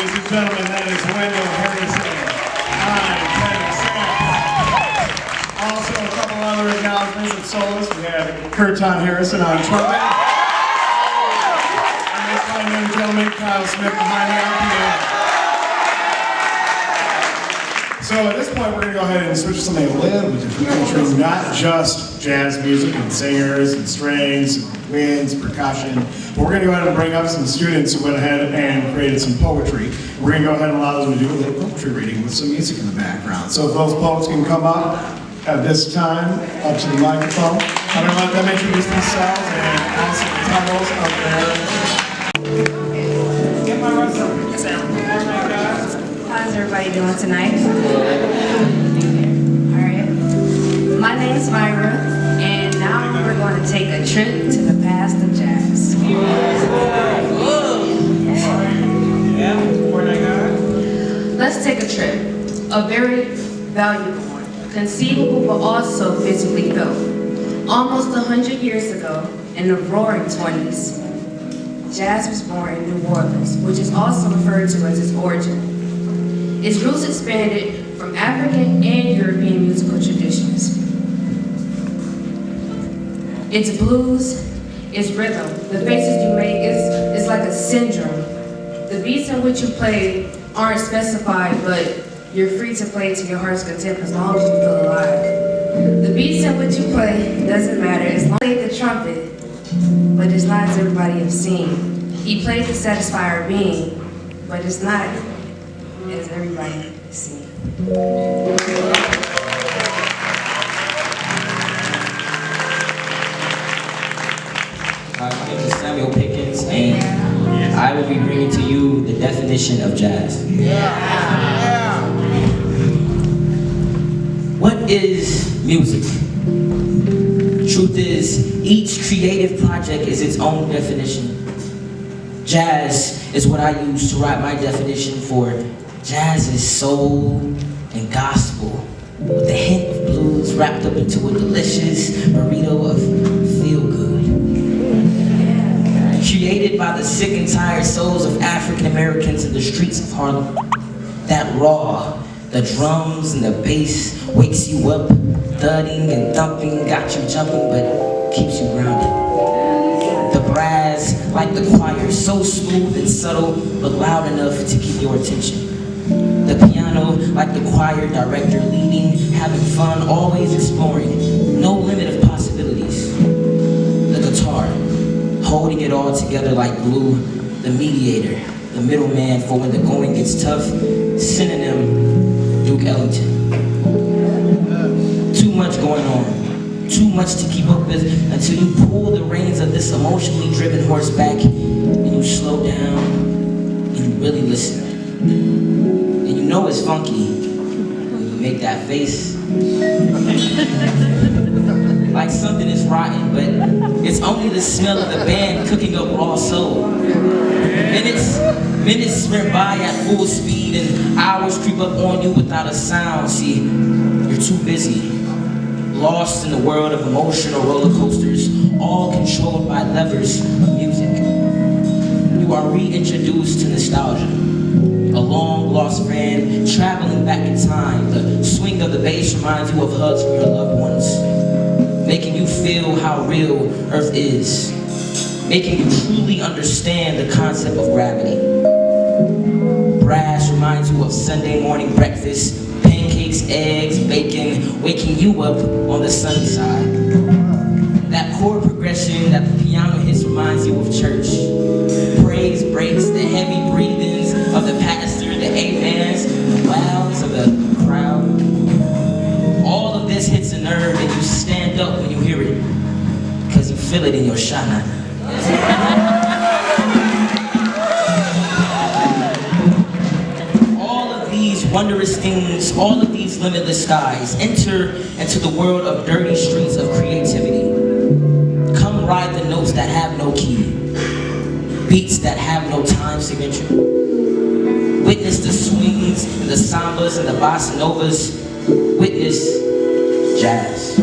ladies and gentlemen, that is Wendell Harrison, 9, 10 cents. Also, a couple other acknowledgments and solos. We had Kurton Harrison on trumpet. And this fine young gentleman, Kyle Smith, behind me on piano. So at this point, we're going to go ahead and switch to something a little bit different, featuring not just jazz music and singers and strings and winds, percussion, but we're going to go ahead and bring up some students who went ahead and created some poetry. We're going to go ahead and allow them to do a little poetry reading with some music in the background. So if those poets can come up at this time, up to the microphone, I'm going to let them introduce themselves and also the titles up there. Get my rest up. How's everybody doing tonight? Alright. My name is Myra, and now we're going to take a trip to the past of jazz. Let's take a trip. A very valuable one. Conceivable but also physically felt. Almost 100 years ago, in the roaring 20s, jazz was born in New Orleans, which is also referred to as its origin. Its roots expanded from African and European musical traditions. Its blues, its rhythm, the faces you make is like a syndrome. The beats in which you play aren't specified, but you're free to play to your heart's content as long as you feel alive. The beats in which you play doesn't matter as long as you play the trumpet, but it's not as everybody has seen. He played to satisfy our being, but it's not as everybody has seen. My name is Samuel Pickens, and I will be bringing to you the definition of jazz. What is music? Truth is, each creative project is its own definition. Jazz is what I use to write my definition for jazz is soul and gospel, with a hint of blues wrapped up into a delicious burrito of feel-good. Created by the sick and tired souls of African Americans in the streets of Harlem. That raw, the drums and the bass wakes you up, thudding and thumping, got you jumping, but keeps you grounded. The brass, like the choir, so smooth and subtle, but loud enough to keep your attention. The piano, like the choir director, leading, having fun, always exploring, no limit of possibilities. The guitar, holding it all together like glue, the mediator, the middleman for when the going gets tough, synonym, Duke Ellington. Too much going on, too much to keep up with until you pull the reins of this emotionally driven horse back and you slow down and you really listen. And you know it's funky when you make that face. Like something is rotten, but it's only the smell of the band cooking up raw soul. Minutes sprint by at full speed and hours creep up on you without a sound. See, you're too busy, lost in the world of emotional roller coasters, all controlled by levers of music. You are reintroduced to nostalgia. A long-lost friend traveling back in time. The swing of the bass reminds you of hugs from your loved ones, making you feel how real Earth is, making you truly understand the concept of gravity. Brass reminds you of Sunday morning breakfast, pancakes, eggs, bacon, waking you up on the sunny side. That chord progression that the piano hits reminds you of church. Praise breaks, the heavy breathings of the pastor, the amens, the wows of the crowd. All of this hits a nerve and you stand up when you hear it, because you feel it in your shana. All of these wondrous things, all of these limitless skies enter into the world of dirty streets of creativity. Come ride the notes that have no key, beats that have no time signature. Witness the swings and the sambas and the bossa novas. Witness jazz.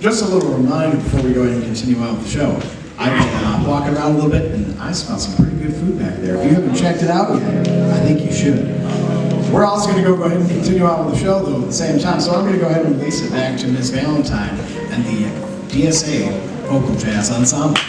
just a little reminder before we go ahead and continue on with the show. I've been walking around a little bit, and I smell some pretty good food back there. If you haven't checked it out yet, I think you should. We're also going to go ahead and continue on with the show, though, at the same time. So I'm going to go ahead and release it back to Ms. Valentine and the DSA Vocal Jazz Ensemble.